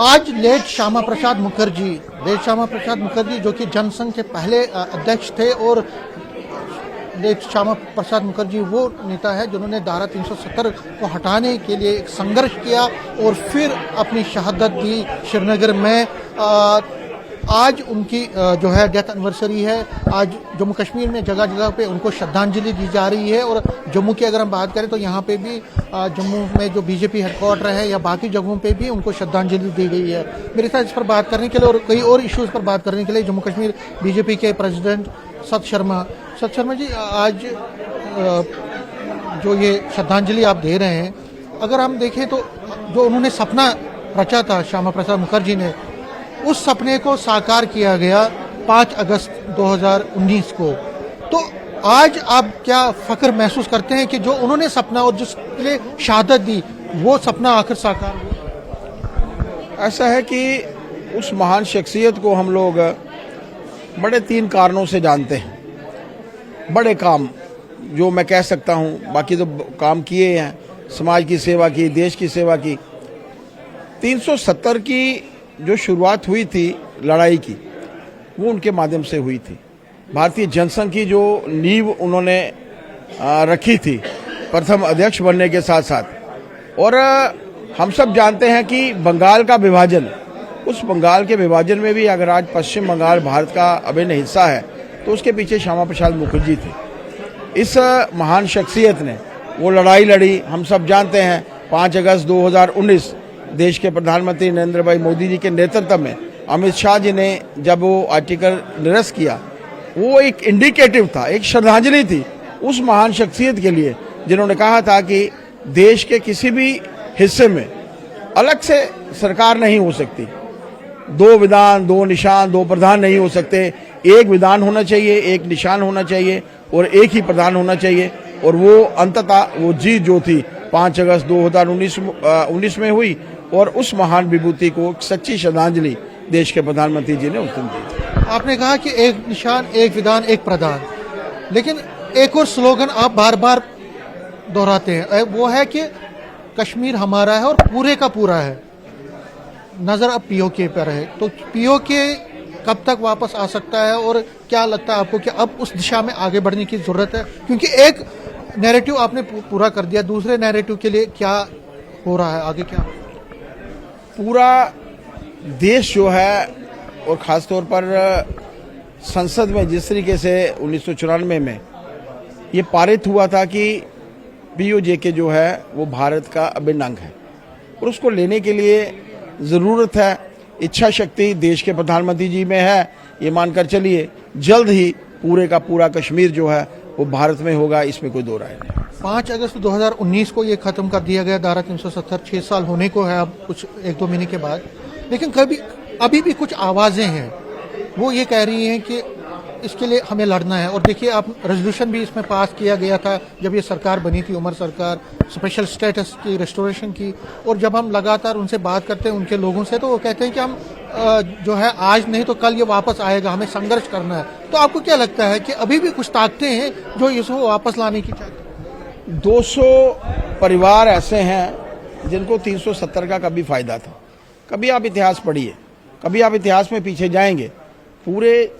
आज लेट श्यामा प्रसाद मुखर्जी जो कि जनसंघ के पहले अध्यक्ष थे, और लेट श्यामा प्रसाद मुखर्जी वो नेता है जिन्होंने धारा 370 को हटाने के लिए एक संघर्ष किया और फिर अपनी शहादत दी श्रीनगर में। आज उनकी जो है डेथ एनिवर्सरी है। आज जम्मू कश्मीर में जगह जगह पे उनको श्रद्धांजलि दी जा रही है, और जम्मू की अगर हम बात करें तो यहाँ पे भी जम्मू में जो बीजेपी हेडक्वार्टर है या बाकी जगहों पे भी उनको श्रद्धांजलि दी गई है। मेरे साथ इस पर बात करने के लिए और कई और इश्यूज पर बात करने के लिए जम्मू कश्मीर बीजेपी के प्रेसिडेंट सत शर्मा जी, आज जो ये श्रद्धांजलि आप दे रहे हैं, अगर हम देखें तो जो उन्होंने सपना रचा था श्यामा प्रसाद मुखर्जी ने, उस सपने को साकार किया गया 5 अगस्त 2019 को। तो आज आप क्या फख्र महसूस करते हैं कि जो उन्होंने सपना और जिसके लिए शहादत दी, वो सपना आखिर साकार हुआ? ऐसा है कि उस महान शख्सियत को हम लोग बड़े 3 कारणों से जानते हैं। बड़े काम जो मैं कह सकता हूँ, बाकी तो काम किए हैं, समाज की सेवा की, देश की सेवा की। 370 की जो शुरुआत हुई थी लड़ाई की, वो उनके माध्यम से हुई थी। भारतीय जनसंघ की जो नींव उन्होंने रखी थी प्रथम अध्यक्ष बनने के साथ साथ। और हम सब जानते हैं कि बंगाल का विभाजन, उस बंगाल के विभाजन में भी अगर आज पश्चिम बंगाल भारत का अभिन्न हिस्सा है तो उसके पीछे श्यामा प्रसाद मुखर्जी थे। इस महान शख्सियत ने वो लड़ाई लड़ी। हम सब जानते हैं 5 अगस्त 2019 देश के प्रधानमंत्री नरेंद्र भाई मोदी जी के नेतृत्व में अमित शाह जी ने जब वो आर्टिकल निरस्त किया, वो एक इंडिकेटिव था, एक श्रद्धांजलि थी उस महान शख्सियत के लिए जिन्होंने कहा था कि देश के किसी भी हिस्से में अलग से सरकार नहीं हो सकती। 2 विधान, 2 निशान, 2 प्रधान नहीं हो सकते। एक विधान होना चाहिए, एक निशान होना चाहिए और एक ही प्रधान होना चाहिए। और वो अंततः वो जीत जो थी 5 अगस्त 2019 में हुई, और उस महान विभूति को सच्ची श्रद्धांजलि देश के प्रधानमंत्री जी ने उस दिन दी। आपने कहा कि एक निशान, एक विधान, एक प्रधान, लेकिन एक और स्लोगन आप बार बार दोहराते हैं, वो है कि कश्मीर हमारा है और पूरे का पूरा है। नजर अब पीओके पर है, तो पीओके कब तक वापस आ सकता है, और क्या लगता है आपको कि अब उस दिशा में आगे बढ़ने की जरूरत है? क्योंकि एक नैरेटिव आपने पूरा कर दिया, दूसरे नैरेटिव के लिए क्या हो रहा है आगे? क्या पूरा देश जो है, और ख़ासतौर पर संसद में जिस तरीके से 1994 में ये पारित हुआ था कि पीओके जो है वो भारत का अभिन्न अंग है, और उसको लेने के लिए ज़रूरत है, इच्छा शक्ति देश के प्रधानमंत्री जी में है। ये मानकर चलिए जल्द ही पूरे का पूरा कश्मीर जो है वो भारत में होगा, इसमें कोई दो राय नहीं। 5 अगस्त 2019 को ये खत्म कर दिया गया धारा 370, 6 साल होने को है अब कुछ 1-2 महीने के बाद, लेकिन अभी भी कुछ आवाजें हैं, वो ये कह रही हैं कि इसके लिए हमें लड़ना है। और देखिए, आप रेजोल्यूशन भी इसमें पास किया गया था जब ये सरकार बनी थी, उमर सरकार, स्पेशल स्टेटस की रेस्टोरेशन की। और जब हम लगातार उनसे बात करते हैं उनके लोगों से, तो वो कहते हैं कि हम जो है आज नहीं तो कल ये वापस आएगा, हमें संघर्ष करना है। तो आपको क्या लगता है कि अभी भी कुछ ताकतें हैं जो इसको वापस लाने की चाहती हैं? 200 परिवार ऐसे हैं जिनको 370 का कभी फायदा था। कभी आप इतिहास पढ़िए, कभी आप इतिहास में पीछे जाएंगे, पूरे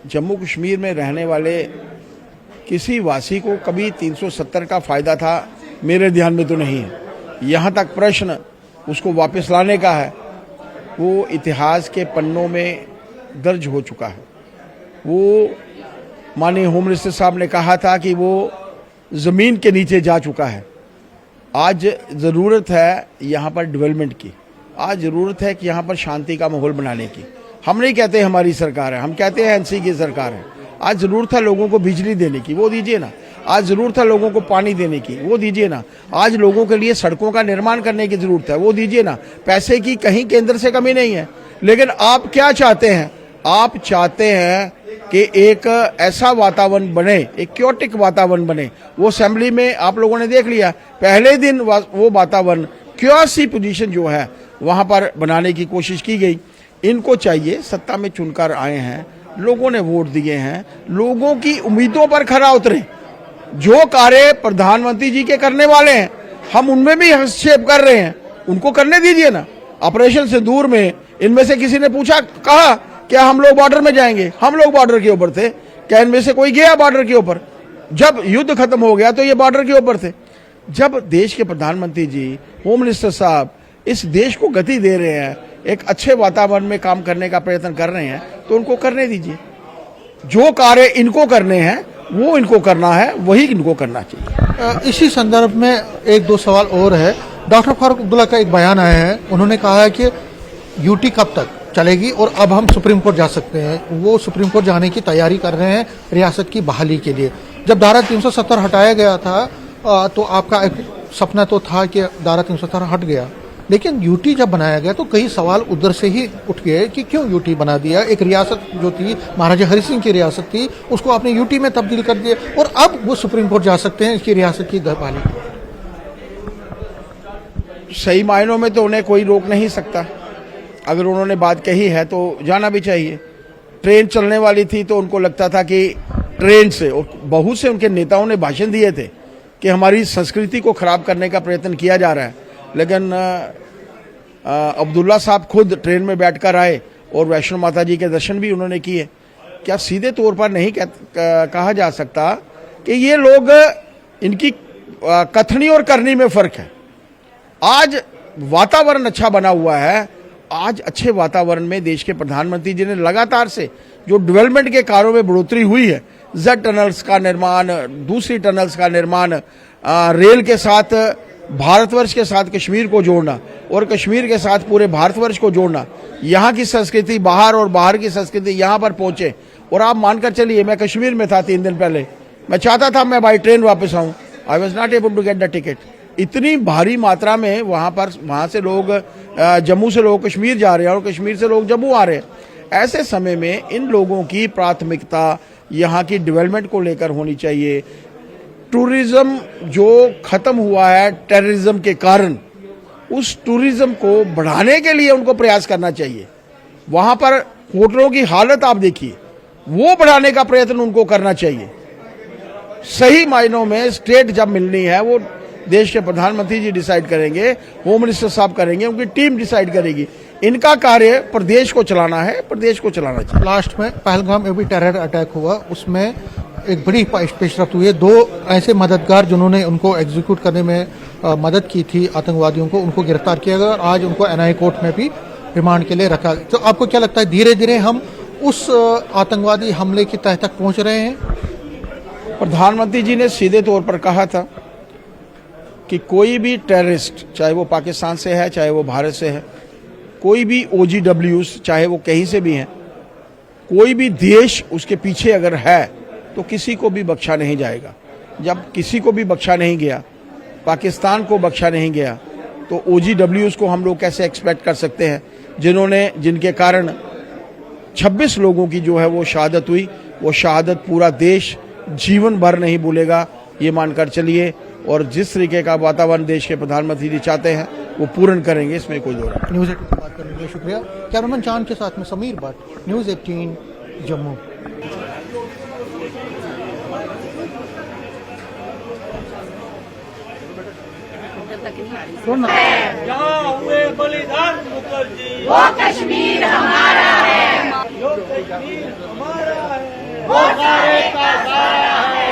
जम्मू कश्मीर में रहने वाले किसी वासी को कभी 370 का फायदा था, मेरे ध्यान में तो नहीं है। यहाँ तक प्रश्न उसको वापस लाने का है, वो इतिहास के पन्नों में दर्ज हो चुका है। वो माननीय होम मिनिस्टर साहब ने कहा था कि वो ज़मीन के नीचे जा चुका है। आज ज़रूरत है यहाँ पर डेवलपमेंट की, आज ज़रूरत है कि यहाँ पर शांति का माहौल बनाने की। हम नहीं कहते हमारी सरकार है, हम कहते हैं एनसी की सरकार है। आज ज़रूरत है लोगों को बिजली देने की, वो दीजिए ना। आज ज़रूरत है लोगों को पानी देने की, वो दीजिए ना। आज लोगों के लिए सड़कों का निर्माण करने की ज़रूरत है, वो दीजिए ना। पैसे की कहीं केंद्र से कमी नहीं है, लेकिन आप क्या चाहते हैं? आप चाहते हैं कि एक ऐसा वातावरण बने, एक क्योटिक वातावरण बने। वो असेंबली में आप लोगों ने देख लिया, पहले दिन वो वातावरण क्योसी पोजीशन जो है वहाँ पर बनाने की कोशिश की गई। इनको चाहिए, सत्ता में चुनकर आए हैं, लोगों ने वोट दिए हैं, लोगों की उम्मीदों पर खरा उतरे। जो कार्य प्रधानमंत्री जी के करने वाले हैं, हम उनमें भी हस्तक्षेप कर रहे हैं, उनको करने दीजिए ना। ऑपरेशन सिंदूर में इनमें से किसी ने पूछा, कहा क्या हम लोग बॉर्डर में जाएंगे? हम लोग बॉर्डर के ऊपर थे। क्या इनमें से कोई गया बॉर्डर के ऊपर? जब युद्ध खत्म हो गया तो ये बॉर्डर के ऊपर थे। जब देश के प्रधानमंत्री जी, होम मिनिस्टर साहब इस देश को गति दे रहे हैं, एक अच्छे वातावरण में काम करने का प्रयत्न कर रहे हैं, तो उनको करने दीजिए। जो कार्य इनको करने हैं वो इनको करना है, वही इनको करना चाहिए। इसी संदर्भ में एक दो सवाल और है। डॉक्टर फारूक अब्दुल्ला का एक बयान आया है, उन्होंने कहा है कि यूटी कब तक चलेगी और अब हम सुप्रीम कोर्ट जा सकते हैं। वो सुप्रीम कोर्ट जाने की तैयारी कर रहे हैं रियासत की बहाली के लिए। जब धारा 370 हटाया गया था तो आपका एक सपना तो था कि धारा 370 हट गया, लेकिन यूटी जब बनाया गया तो कई सवाल उधर से ही उठ गए कि क्यों यूटी बना दिया। एक रियासत जो थी महाराजा हरि सिंह की रियासत थी, उसको आपने यूटी में तब्दील कर दिया और अब वो सुप्रीम कोर्ट जा सकते हैं इसकी रियासत की बहाली। सही मायनों में तो उन्हें कोई रोक नहीं सकता। अगर उन्होंने बात कही है तो जाना भी चाहिए। ट्रेन चलने वाली थी तो उनको लगता था कि ट्रेन से, और बहुत से उनके नेताओं ने भाषण दिए थे कि हमारी संस्कृति को खराब करने का प्रयत्न किया जा रहा है, लेकिन अब्दुल्ला साहब खुद ट्रेन में बैठकर आए और वैष्णो माता जी के दर्शन भी उन्होंने किए। क्या सीधे तौर पर नहीं कहा जा सकता कि ये लोग, इनकी कथनी और करनी में फर्क है। आज वातावरण अच्छा बना हुआ है। आज अच्छे वातावरण में देश के प्रधानमंत्री जी ने लगातार से जो डेवलपमेंट के कार्यों में बढ़ोतरी हुई है, जेड टनल्स का निर्माण, दूसरी टनल्स का निर्माण, रेल के साथ भारतवर्ष के साथ कश्मीर को जोड़ना और कश्मीर के साथ पूरे भारतवर्ष को जोड़ना, यहाँ की संस्कृति बाहर और बाहर की संस्कृति यहाँ पर पहुंचे। और आप मानकर चलिए, मैं कश्मीर में था 3 दिन पहले, मैं चाहता था मैं बाई ट्रेन वापस आऊं, I was not able to get the ticket. इतनी भारी मात्रा में वहां से लोग, जम्मू से लोग कश्मीर जा रहे हैं और कश्मीर से लोग जम्मू आ रहे हैं। ऐसे समय में इन लोगों की प्राथमिकता यहाँ की डेवलपमेंट को लेकर होनी चाहिए। टूरिज्म जो खत्म हुआ है टेररिज्म के कारण, उस टूरिज्म को बढ़ाने के लिए उनको प्रयास करना चाहिए। वहां पर होटलों की हालत आप देखिए, वो बढ़ाने का प्रयत्न उनको करना चाहिए। सही मायनों में स्टेट जब मिलनी है वो देश के प्रधानमंत्री जी डिसाइड करेंगे, होम मिनिस्टर साहब करेंगे, उनकी टीम डिसाइड करेगी। इनका कार्य प्रदेश को चलाना है, प्रदेश को चलाना चाहिए। लास्ट में पहलगाम में भी टेरर अटैक हुआ, उसमें एक बड़ी पेशरफ्त हुई है। 2 ऐसे मददगार जिन्होंने उनको एग्जीक्यूट करने में मदद की थी आतंकवादियों को, उनको गिरफ्तार किया गया और आज उनको एनआईए कोर्ट में भी रिमांड के लिए रखा गया। तो आपको क्या लगता है धीरे धीरे हम उस आतंकवादी हमले की तह तक पहुंच रहे हैं? प्रधानमंत्री जी ने सीधे तौर पर कहा था कि कोई भी टेररिस्ट, चाहे वो पाकिस्तान से है चाहे वो भारत से है, कोई भी OGWs चाहे वो कहीं से भी हैं, कोई भी देश उसके पीछे अगर है तो किसी को भी बख्शा नहीं जाएगा। जब किसी को भी बख्शा नहीं गया, पाकिस्तान को बख्शा नहीं गया, तो OGWs को हम लोग कैसे एक्सपेक्ट कर सकते हैं, जिनके कारण 26 लोगों की जो है वो शहादत हुई। वो शहादत पूरा देश जीवन भर नहीं भूलेगा, ये मानकर चलिए। और जिस तरीके का वातावरण देश के प्रधानमंत्री जी चाहते हैं वो पूर्ण करेंगे, इसमें कोई दो राय। न्यूज़ 18 बात करने के लिए शुक्रिया। कैमरामैन चांद के साथ में समीर भट्ट, न्यूज़ 18 जम्मू। जहाँ हुए बलिदान मुखर्जी, वो कश्मीर हमारा है, जो कश्मीर हमारा है, वो सारे का सारा है।